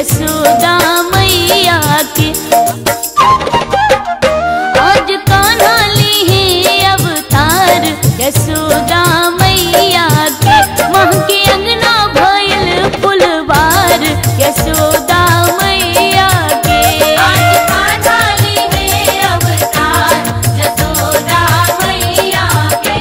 यशोदा मैया के। आज कान्हा ली है अवतार यशोदा मैया के। माँ के अंगना भइल फुलवार यशोदा मैया के। आज कान्हा ली है अवतार यशोदा मैया के।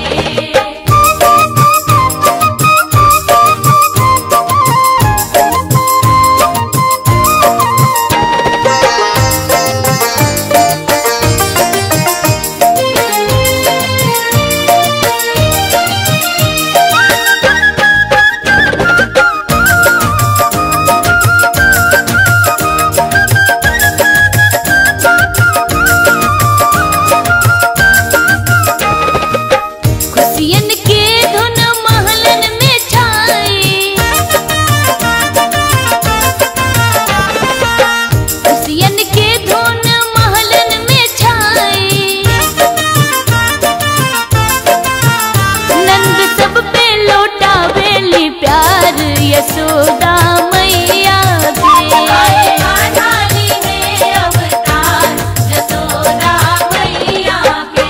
यशोदा मैया के। कान्हा ली है अवतार यशोदा मैया के।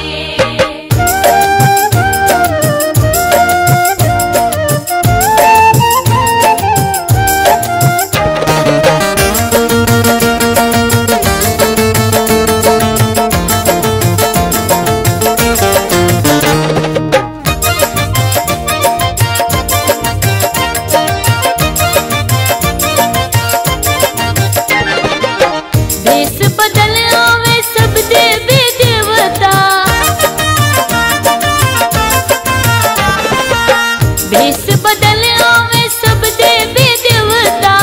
भेष बदल आवे सब देवी देवता।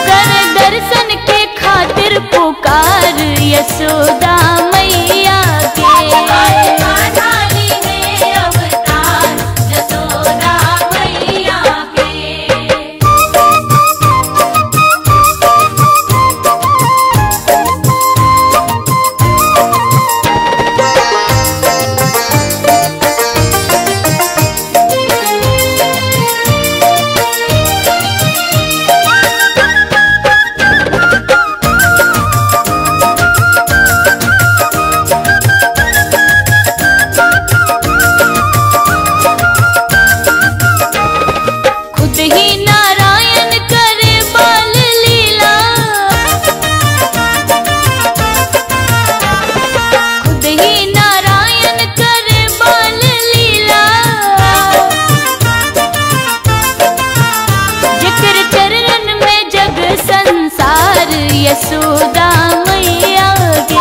कर दर्शन के खातिर पुकार यशोदा मैया के। कान्हा ली है अवतार यशोदा मैया के। यशोदा मैया के।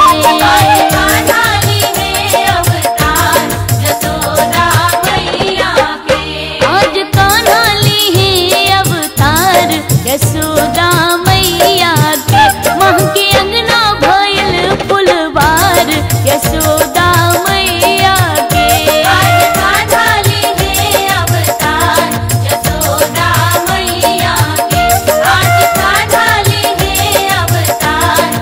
कान्हा ली है अवतार यशोदा मैया के। आज कान्हा ली है अवतार यशोदा मैया के। माँ के अंगना भइल फुलवार यशोदा मैया के। आज कान्हा ली है अवतार यशोदा मैया के। आज कान्हा ली है अवतार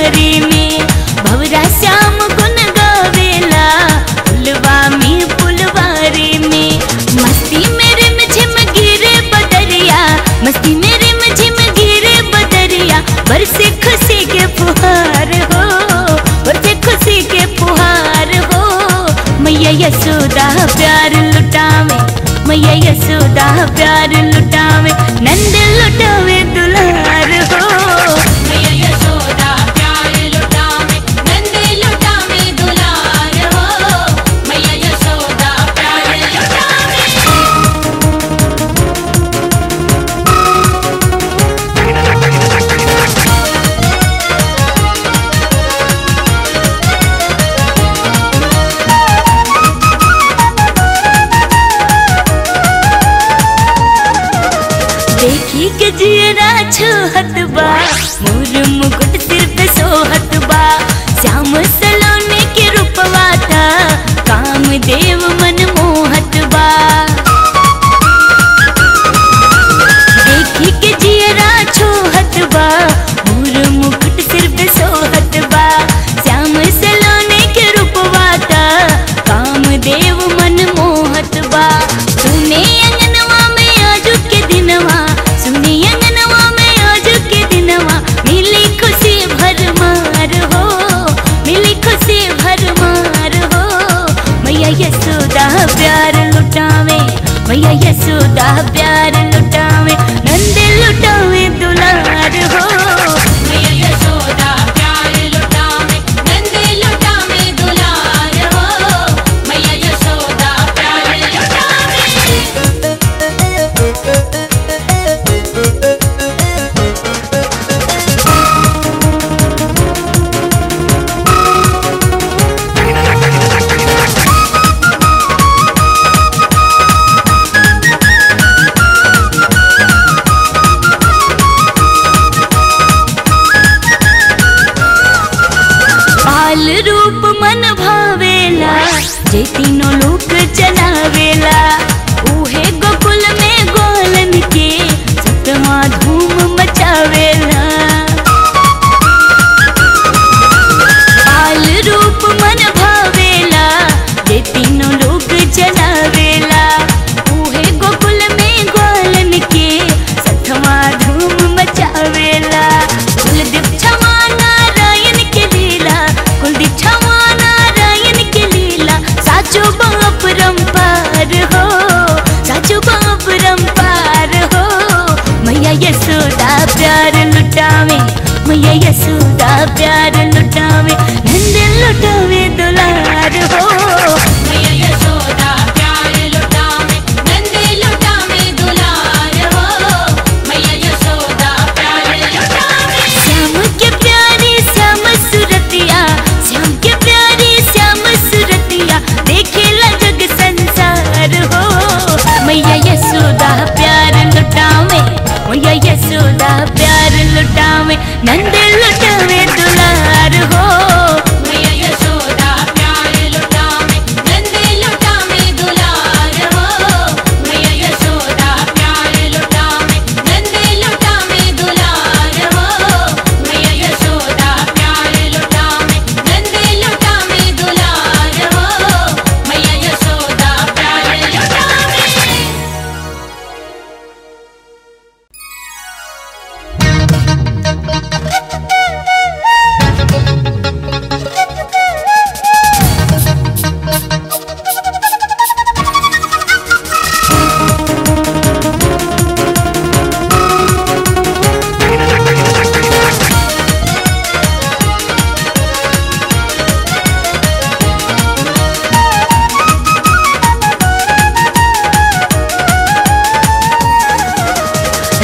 फुलवारी में भवरा श्याम गुन गावेला फुलवा में फुलवारी में। मस्ती मेरे में झिम गिरे बदरिया, मस्ती मेरे में झिम गिरे बदरिया, बरसे खुशी के फुहार हो, बरसे खुशी के फुहार हो। मैया यशोदा प्यार लुटावे, मैया यशोदा प्यार लुटावे, नंद लुटावे दुलार हो। मैया यशोदा प्यार लुटावे, नंद लुटावे दुलार हो। मैया यशोदा प्यार लुटावे। देखी के जियरा छुहत बा, मोर मुकुट सिर पे सोहत बा, श्याम सलोने के रूपवा था, कामदेव मन मोहत बा। देखी के जियरा छुहत बा, मोर मुकुट सिर पे सोहत बा, श्याम सलोने के रूपवा था, कामदेव मन मोहत बा। सुने अंगनवा में आज के दिनवा, सुने अंगनवा में आज के दिनवा, मिली खुशी भरमार हो, मिली खुशी भरमार हो। मैया यशोदा प्यार लुटावे, मैया यशोदा प्यार लुटावे, नंद लुटावे दुलार हो। मैया यशोदा प्यार लुटावे, नंद लुटावे दुलार हो। मैया यशोदा प्यार लुटावे। बाल रूप मन भावेला, जे तीनों लोक चलावेला, उहे गोकुल में गोलन के सतवा धूम मचावेला। बाल रूप मन भावेला, जे तीनों लोक चलावेला, उहे गोकुल में गोलन के सतवा धूम मचावेला। कुलदीप क्षमा नारायण के लीला, कुलदीप क्षमा नारायण के लीला, साचो बाप रंपार हो, साचो बाप रंपार हो। मैया यशोदा प्यार लुटावे, मैया यशोदा प्यार लुटावे, नंद लुटावे दुलार हो। मैया यशोदा प्यार लुटावे, नंद लुटावे दुलार हो। मैया यशोदा प्यार लुटावे। श्याम के प्यारी श्याम सुरतिया, श्याम के प्यारी श्याम सुरतिया, देखेला जग संसार हो। मैया यशोदा प्यार लुटावे, मैया यशोदा प्यार लुटावे, नंद लुटावे दुलार हो। मैया यशोदा प्यार लुटावे, नंद लुटावे दुलार हो। मैया यशोदा प्यार लुटावे, नंद लुटावे दुलार हो। मैया यशोदा प्यार लुटावे, नंद लुटावे दुलार हो। मैया यशोदा प्यार लुटावे।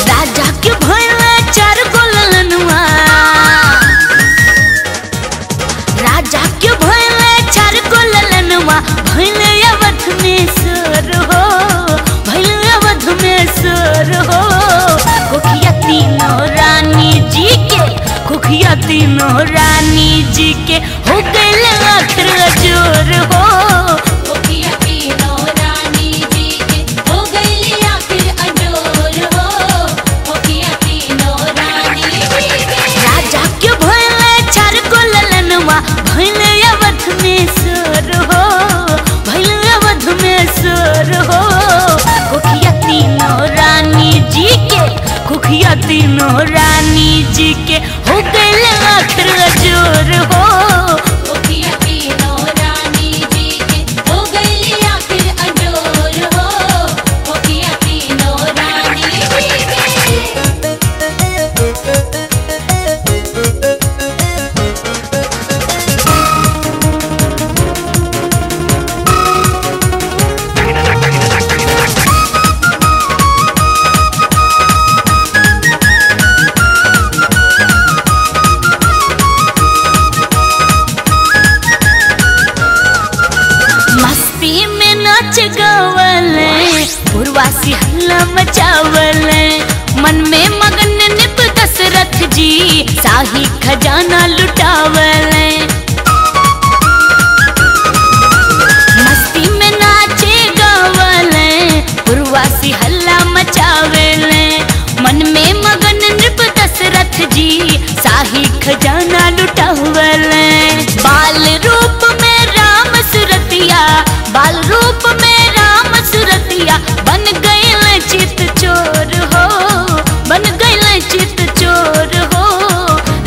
राजा के भैया चार गो ललनुआ, राजा के भैया चार गो ललनुआ, भैले अवध में सर हो, भैले अवध में सर हो। कुखिया तीनों रानी जी के, कुखिया तीनों रानी जी के, हो गए आखिर जोर हो। कुखिया तीनों रानी जी के, हो गई आखिर अजोर हो। कुखिया तीनों रानी जी के। राजा के भैया चार हल्ला मचावले। मन में मगन निप दशरथ जी शाही खजाना लुटावले। मस्ती में नाचे गावले पुरवासी हल्ला मचावले। मन में मगन निप दशरथ जी शाही खजाना लुटावले। बाल रूप में राम सुरतिया, बाल रूप में राम सुरतिया बन गए चित चोर हो, बन गए चित चोर हो।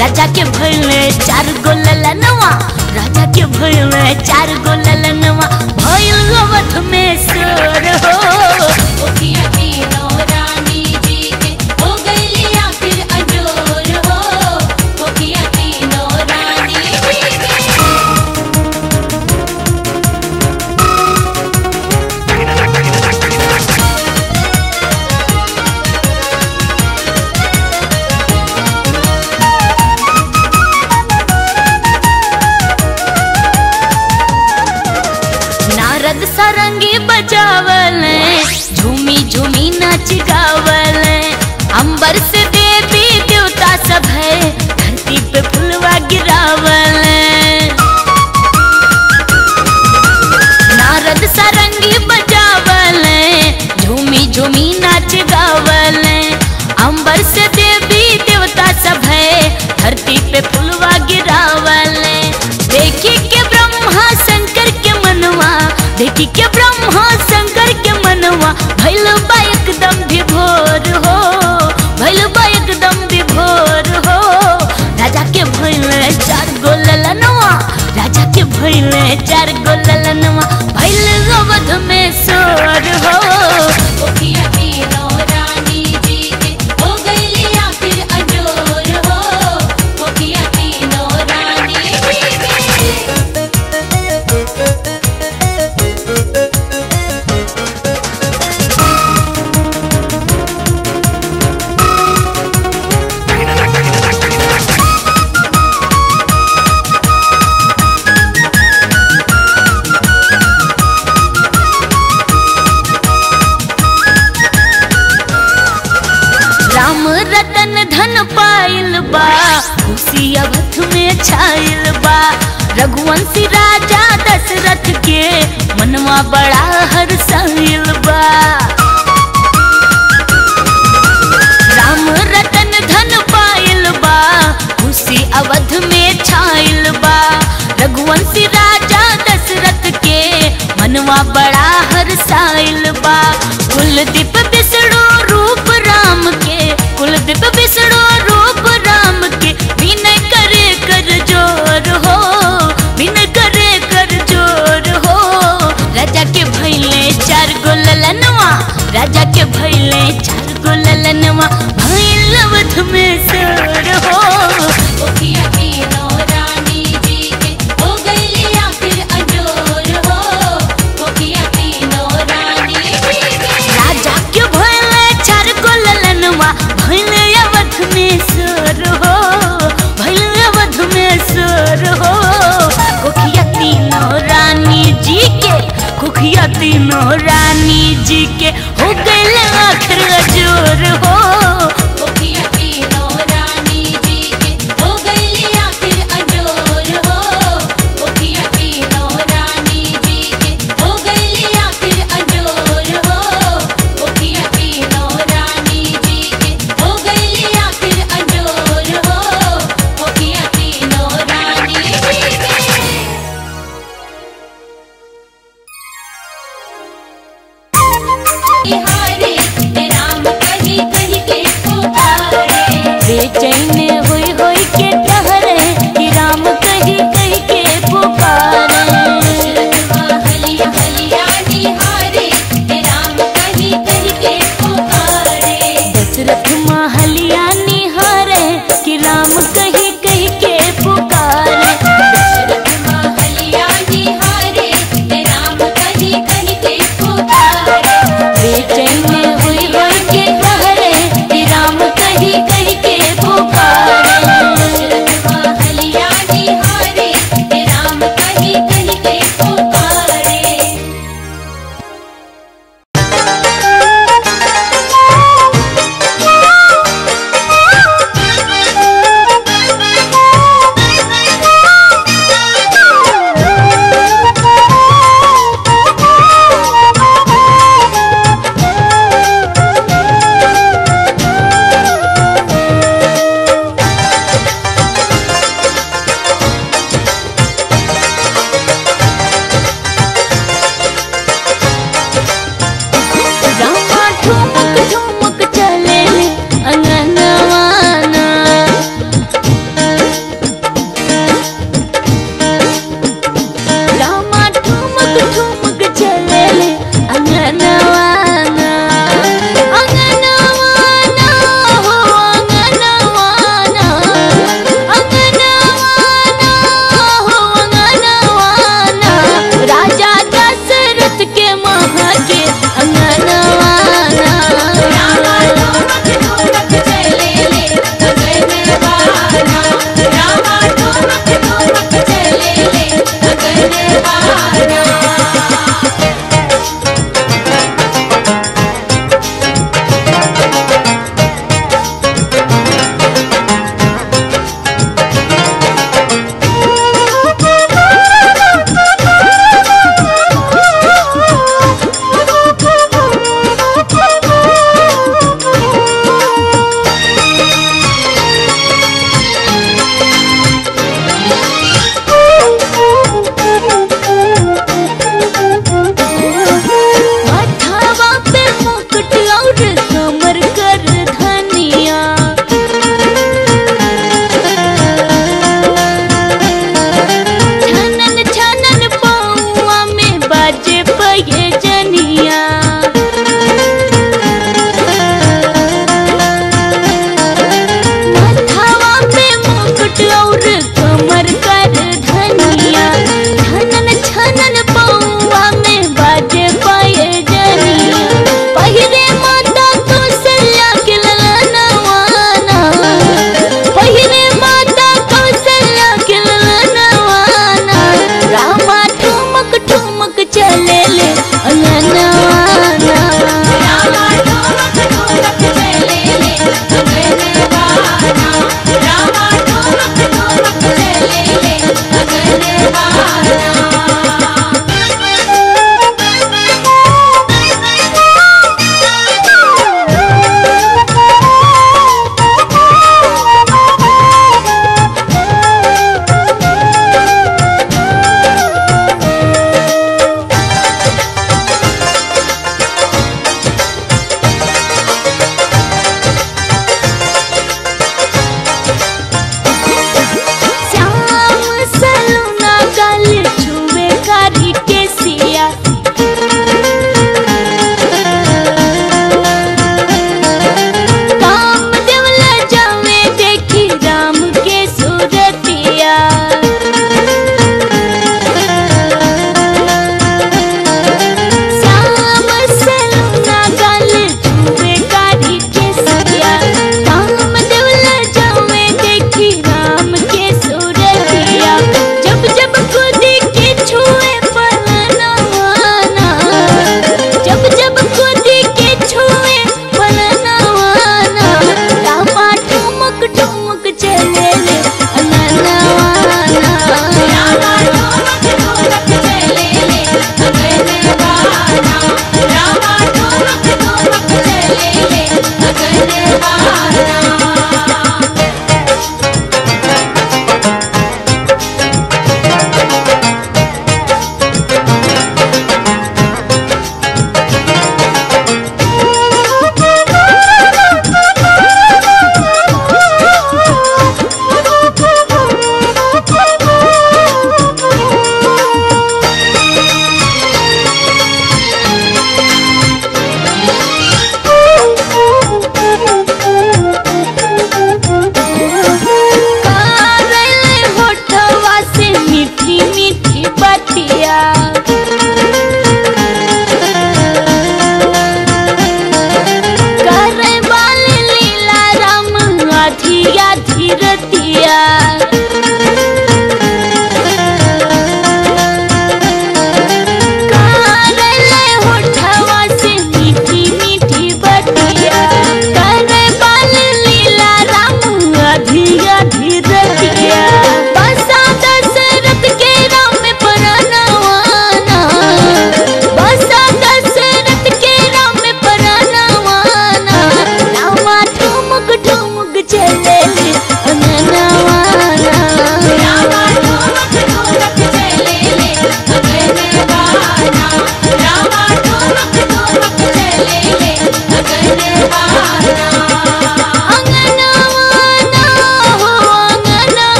राजा के भइले 4 गो ललनवा, राजा के भइले 4 गो ललनवा, भइल अवध में सोर हो। कोकिया तीनों रानी जी के हो गईली आखिर अजोर हो। कोकिया तीनों रानी जी के। नारद सारंगी बजावले, झूमी झूमी नाच गावले। अंबर से देवी देवता सब है, धरती पे फुलवा गिरावले। नारद सारंगी बजावले, झूमी झूमी नाच गावले। अंबर से देवी देवता सब है, धरती पे फुलवा गिरावले। देखी के ब्रह्मा शंकर के मनवा, देखी के ब्रह्मा शंकर के मनवा भइल बा एकदम विभोर हो, भइल बा एकदम विभोर हो। राजा के भइले 4 गो ललनवा, राजा के भइले 4 गो ललनवा, भइल अवध में सोर हो। कोकिया तीनों रानी जी के हो गईली आखिर अजोर हो। कोकिया तीनों रानी जी के। राम रतन धन पाइल बा, खुशी अवध में छाइल बा। रघुवंशी राजा दशरथ के मनवा बड़ा हर्षाइल बा। राम रतन धन पाइल बा, खुशी अवध में छाइल बा। रघुवंशी राजा दशरथ के मनवा बड़ा हर्षाइल बा। कुलदीप विष्णु रूप राम के, कुलदीप विष्णु रूप राम के विनय करे कर जोर हो, विनय करे कर जोर हो। राजा के भइले 4 गो ललनवा, राजा के भइले 4 गो ललनवा, भइल अवध में सोर हो। कोकिया तीनों रानी जी के हो गईली आखिर अजोर हो। कोकिया तीनों रानी जी के। राजा के भइले 4 गो ललनवा, भइल अवध में सोर हो, भइल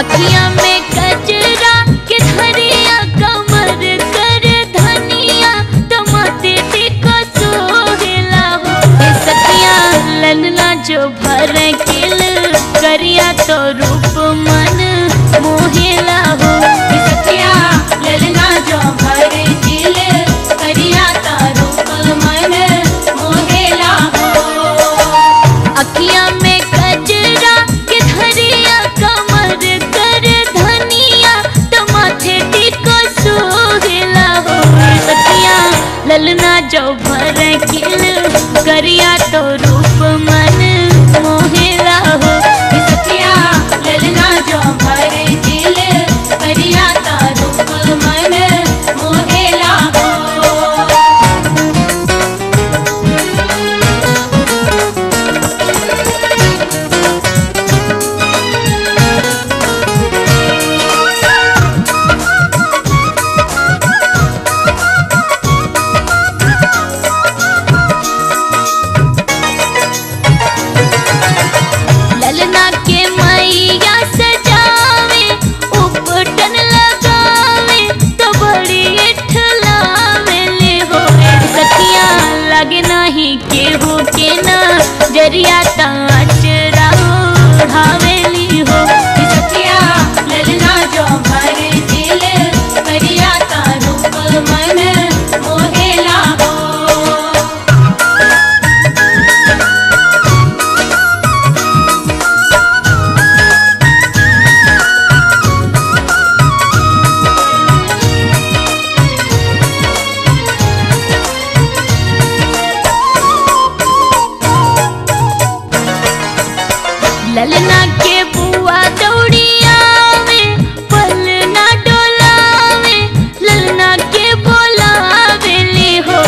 अखियां में कजरा के धरिया कमर कर धनिया तो माथे टिका सोहेला हो सखिया ललना जो भर किल करिया तो रूप मन मोहेला हो सखिया ललना जो भर किल करिया तो रूप मन मोहेला हो अखियां में कजरा के धरिया कमर कर धनिया तो माथे टिको सोहेला हो सखिया ललना जो भर किल करिया तो रूप मन मोहेला हो सखिया ललना जो भर किल करिया तो रूप मन मोहेला हो ललना के मैया सजावे उपटन लगावे तो बड़ी ठलावे ले हो सखिया लगे नाही केहू के ना जरिया ताचरा ओढ़ावेली हो सखिया ललना जो भर किल करिया तो रूप मन मोहेला हो ललना के बुआ दौड़ियावे पलना डोलावे ललना के बोलावे ले हो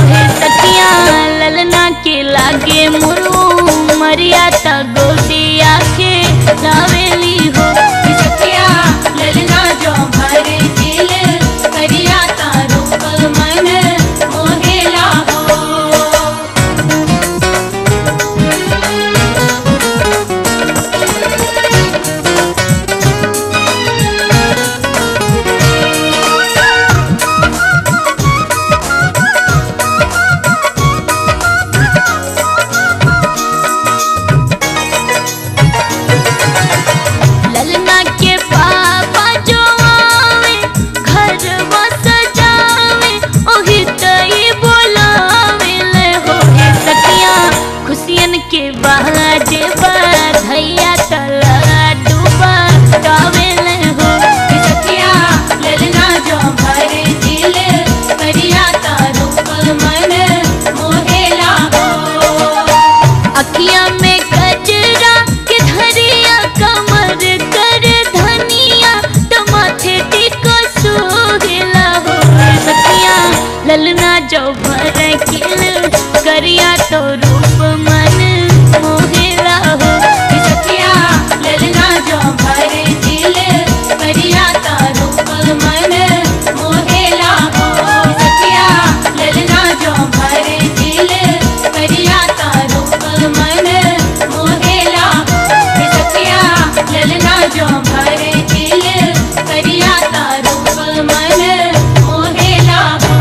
सखिया ललना के लागे मुरु मरिया ता गोदिया के लावेली हो सखिया ललना जो भर किल करिया तो रूप मन मोहेला हो ललना के पापा जो आवे घर सजावे ओही तई बोलावे ले हो सखिया खुशियन के बाजे बधैया तला डूबा गावे ले हो सखिया ललना जो भर किल करिया तो रूप मन मोहेला हो अखियां में कजरा के धरिया कमर कर धनिया तो माथे टिको सोहेला हो सखिया ललना जो भर किल करिया तो रूप मन मोहेला हो सखिया ललना जो भर किल करिया तो रूप मन मोहेला हो सखिया ललना जो भर किल करिया तो रूप मन मोहेला हो सखिया ललना जो भर किल करिया तो रूप मन मोहेला हो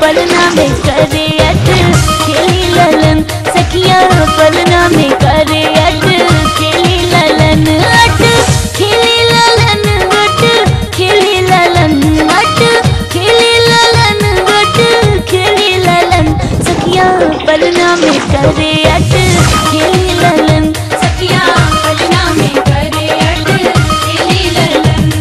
पलना में करे अट खेली ललन सखिया पलना में करे अट खेली ललन अट खेली ललन अट खेली ललन अट खेली ललन अट खेली ललन सखिया पलना में करे अट खेली ललन सखिया पलना में करे अट खेली ललन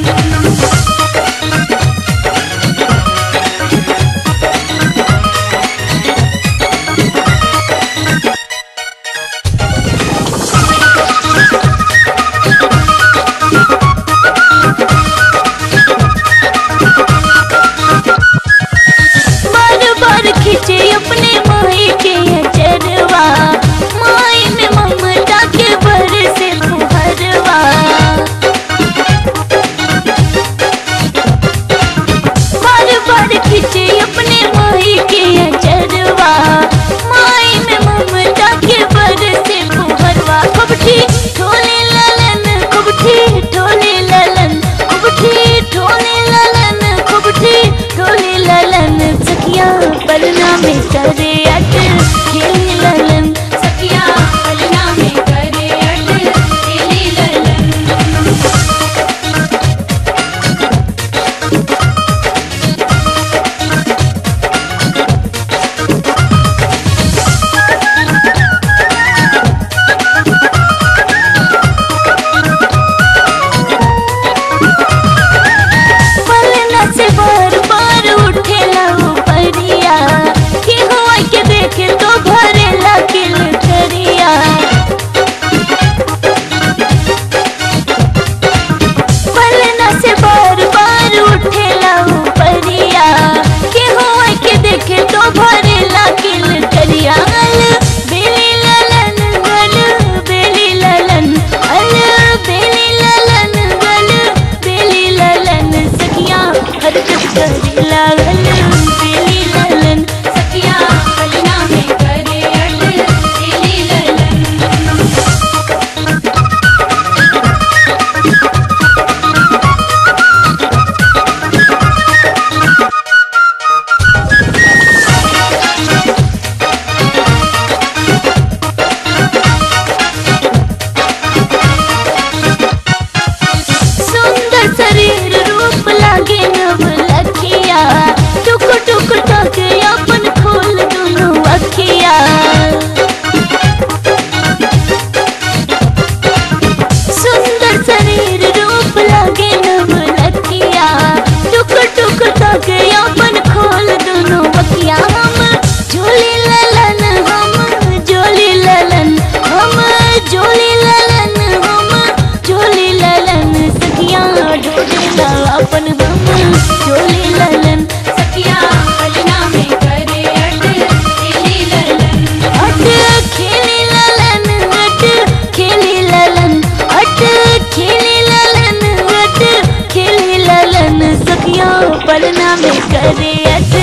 पलना में करे अठ